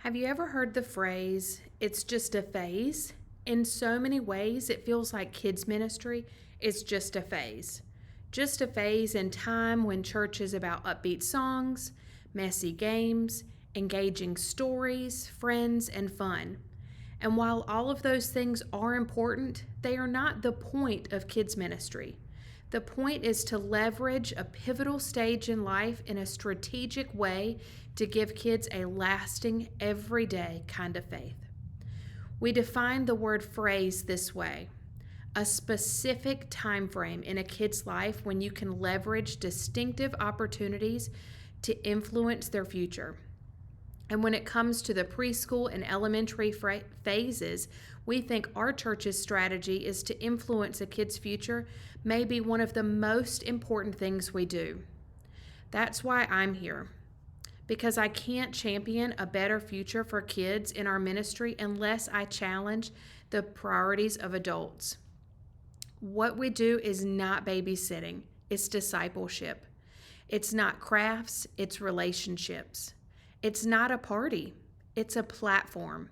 Have you ever heard the phrase, it's just a phase? In so many ways, it feels like kids' ministry is just a phase. Just a phase in time when church is about upbeat songs, messy games, engaging stories, friends, and fun. And while all of those things are important, they are not the point of kids' ministry. The point is to leverage a pivotal stage in life in a strategic way to give kids a lasting, everyday kind of faith. We define the word phrase this way: a specific time frame in a kid's life when you can leverage distinctive opportunities to influence their future. And when it comes to the preschool and elementary phases, we think our church's strategy is to influence a kid's future may be one of the most important things we do. That's why I'm here, because I can't champion a better future for kids in our ministry unless I challenge the priorities of adults. What we do is not babysitting, it's discipleship. It's not crafts, it's relationships. It's not a party, it's a platform.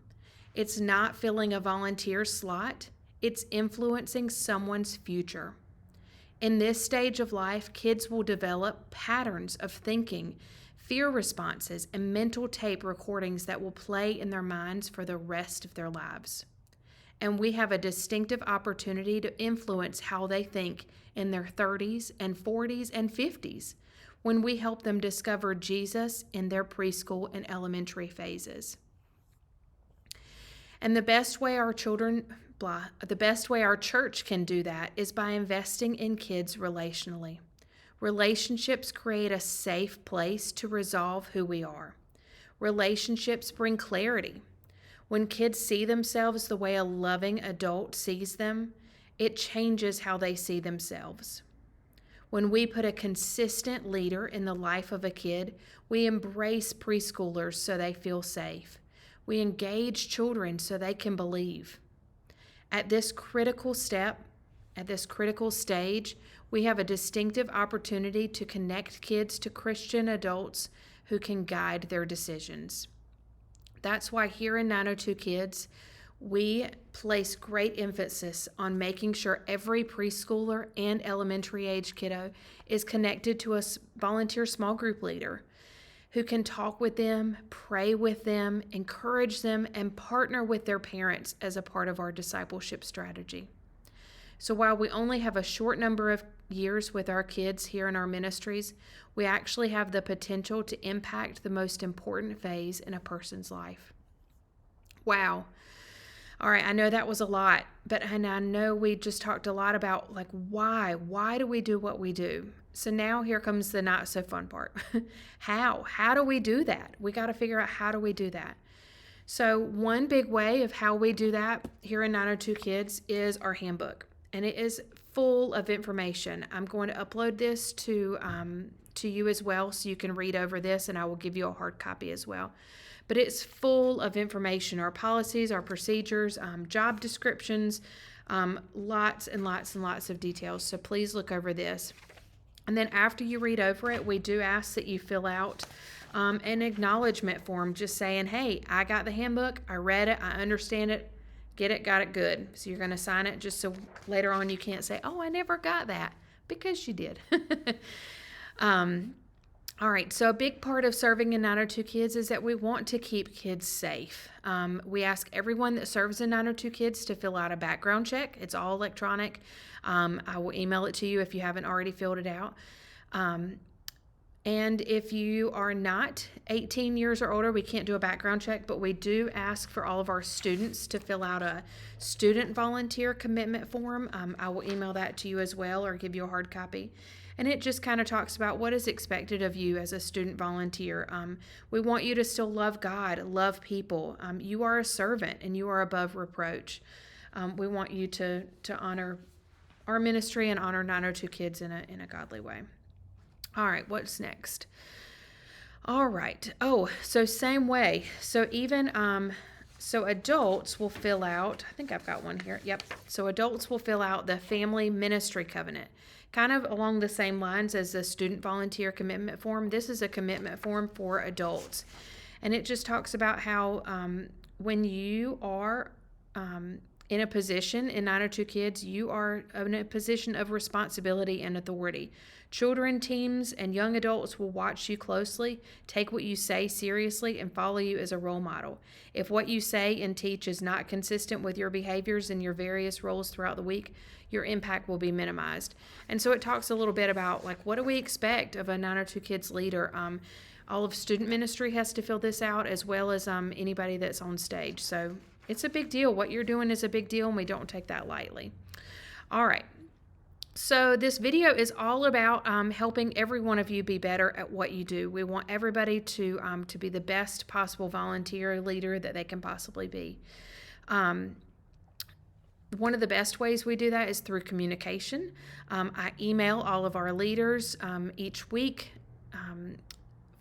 It's not filling a volunteer slot, it's influencing someone's future. In this stage of life, kids will develop patterns of thinking, fear responses, and mental tape recordings that will play in their minds for the rest of their lives. And we have a distinctive opportunity to influence how they think in their 30s and 40s and 50s when we help them discover Jesus in their preschool and elementary phases. And the best way our church can do that is by investing in kids relationally. Relationships create a safe place to resolve who we are. Relationships bring clarity. When kids see themselves the way a loving adult sees them, it changes how they see themselves. When we put a consistent leader in the life of a kid, we embrace preschoolers so they feel safe. We engage children so they can believe. At this critical stage, we have a distinctive opportunity to connect kids to Christian adults who can guide their decisions. That's why here in 902 Kids, we place great emphasis on making sure every preschooler and elementary age kiddo is connected to a volunteer small group leader who can talk with them, pray with them, encourage them, and partner with their parents as a part of our discipleship strategy. So while we only have a short number of years with our kids here in our ministries, we actually have the potential to impact the most important phase in a person's life. Wow. All right, I know that was a lot, and I know we just talked a lot about why. Why do we do what we do? So now here comes the not so fun part. How? How do we do that? We got to figure out how do we do that. So one big way of how we do that here in 902 Kids is our handbook, and it is full of information. I'm going to upload this to you as well so you can read over this, and I will give you a hard copy as well. But it's full of information, our policies, our procedures, job descriptions, lots and lots and lots of details. So please look over this. And then after you read over it, we do ask that you fill out an acknowledgement form just saying, hey, I got the handbook, I read it, I understand it, get it, got it, good. So you're going to sign it just so later on you can't say, oh, I never got that, because you did. All right, so a big part of serving in 902 Kids is that we want to keep kids safe. We ask everyone that serves in 902 Kids to fill out a background check. It's all electronic. I will email it to you if you haven't already filled it out. And if you are not 18 years or older, we can't do a background check, but we do ask for all of our students to fill out a student volunteer commitment form. I will email that to you as well, or give you a hard copy. And it just kind of talks about what is expected of you as a student volunteer. We want you to still love God, love people. You are a servant and you are above reproach. We want you to honor our ministry and honor 902 Kids in a godly way. All right, what's next? All right. Oh, so same way. So even so adults will fill out, I think I've got one here. Yep. So adults will fill out the family ministry covenant. Kind of along the same lines as the student volunteer commitment form. This is a commitment form for adults. And it just talks about how when you are in a position in 902 Kids, you are in a position of responsibility and authority. Children, teens, and young adults will watch you closely, take what you say seriously, and follow you as a role model. If what you say and teach is not consistent with your behaviors in your various roles throughout the week, your impact will be minimized. And so it talks a little bit about, like, what do we expect of a 902 Kids leader? All of student ministry has to fill this out, as well as anybody that's on stage. So it's a big deal. What you're doing is a big deal, and we don't take that lightly. All right. So this video is all about helping every one of you be better at what you do. We want everybody to be the best possible volunteer leader that they can possibly be. One of the best ways we do that is through communication. I email all of our leaders each week.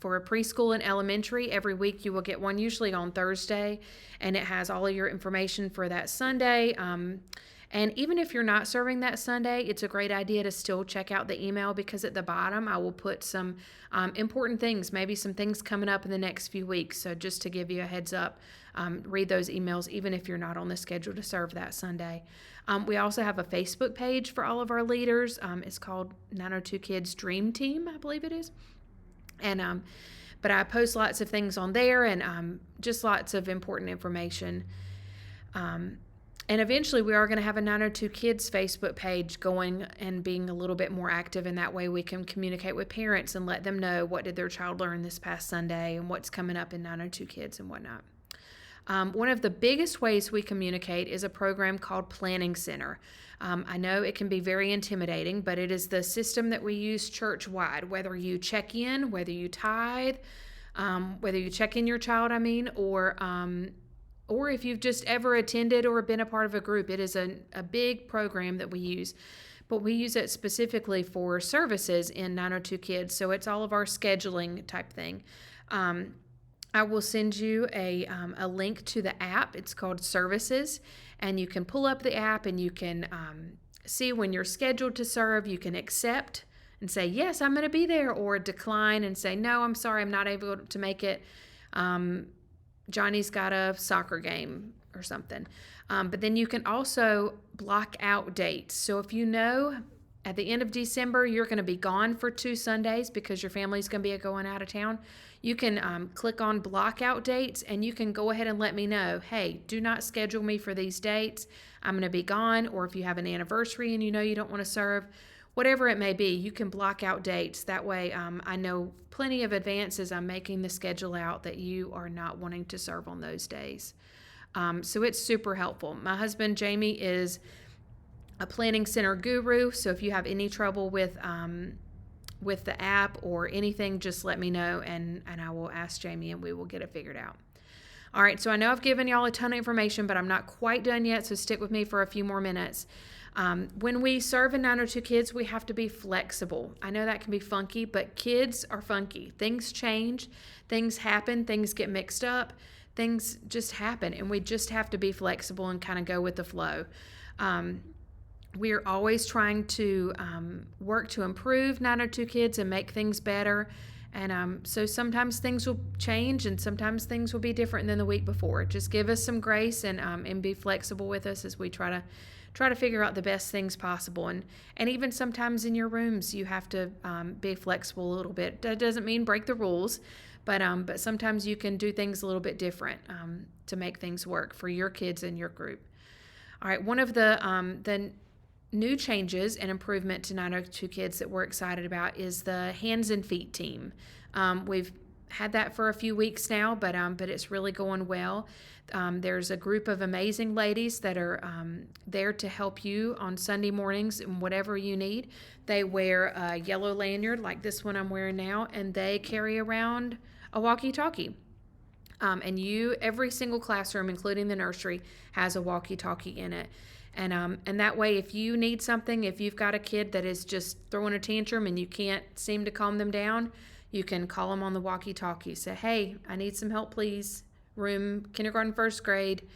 For a preschool and elementary, every week you will get one, usually on Thursday, and it has all of your information for that Sunday. And even if you're not serving that Sunday, it's a great idea to still check out the email, because at the bottom I will put some important things, maybe some things coming up in the next few weeks. So just to give you a heads up, read those emails even if you're not on the schedule to serve that Sunday. We also have a Facebook page for all of our leaders. It's called 902 Kids Dream Team, I believe it is. And but I post lots of things on there, and just lots of important information. And eventually we are going to have a 902 Kids Facebook page going and being a little bit more active, and that way we can communicate with parents and let them know what did their child learn this past Sunday and what's coming up in 902 Kids and whatnot. One of the biggest ways we communicate is a program called Planning Center. I know it can be very intimidating, but it is the system that we use church-wide. Whether you check in, whether you tithe, whether you check in your child, or if you've just ever attended or been a part of a group, it is a big program that we use. But we use it specifically for services in 902 Kids, so it's all of our scheduling type thing. I will send you a link to the app. It's called Services, and you can pull up the app and you can see when you're scheduled to serve. You can accept and say, yes, I'm going to be there, or decline and say, no, I'm sorry, I'm not able to make it. Johnny's got a soccer game or something. But then you can also block out dates. So if you know at the end of December you're going to be gone for 2 Sundays because your family's going to be going out of town, you can click on block out dates, and you can go ahead and let me know, hey, do not schedule me for these dates. I'm going to be gone. Or if you have an anniversary and you know you don't want to serve, whatever it may be, you can block out dates. That way I know plenty of advance as I'm making the schedule out that you are not wanting to serve on those days. So it's super helpful. My husband, Jamie, is a Planning Center guru. So if you have any trouble with the app or anything, just let me know, and I will ask Jamie and we will get it figured out. All right, so I know I've given y'all a ton of information, but I'm not quite done yet, so stick with me for a few more minutes. When we serve in 902 Kids, we have to be flexible. I know that can be funky, but kids are funky. Things change, things happen, things get mixed up, things just happen, and we just have to be flexible and kind of go with the flow. We're always trying to work to improve 902 Kids and make things better. And so sometimes things will change, and sometimes things will be different than the week before. Just give us some grace and be flexible with us as we try to figure out the best things possible. And even sometimes in your rooms, you have to be flexible a little bit. That doesn't mean break the rules, but sometimes you can do things a little bit different to make things work for your kids and your group. All right, one of the new changes and improvement to 902 Kids that we're excited about is the Hands and Feet team. We've had that for a few weeks now, but it's really going well. There's a group of amazing ladies that are there to help you on Sunday mornings in whatever you need. They wear a yellow lanyard like this one I'm wearing now, and they carry around a walkie-talkie. And every single classroom, including the nursery, has a walkie-talkie in it. And that way, if you need something, if you've got a kid that is just throwing a tantrum and you can't seem to calm them down, you can call them on the walkie-talkie. Say, hey, I need some help, please. Room kindergarten, first grade.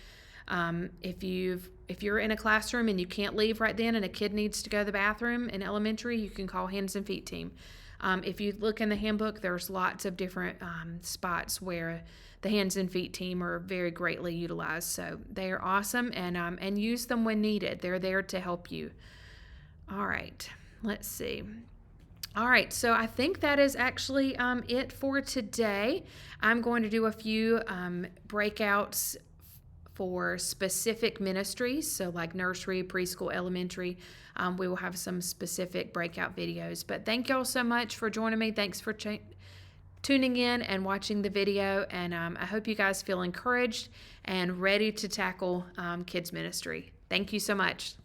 If you're in a classroom and you can't leave right then and a kid needs to go to the bathroom in elementary, you can call Hands and Feet team. If you look in the handbook, there's lots of different spots where the hands and feet team are very greatly utilized. So they are awesome, and use them when needed. They're there to help you. All right, let's see. All right, so I think that is actually it for today. I'm going to do a few breakouts for specific ministries, so like nursery, preschool, elementary. We will have some specific breakout videos. But thank y'all so much for joining me. Thanks for tuning in and watching the video. And I hope you guys feel encouraged and ready to tackle kids ministry. Thank you so much.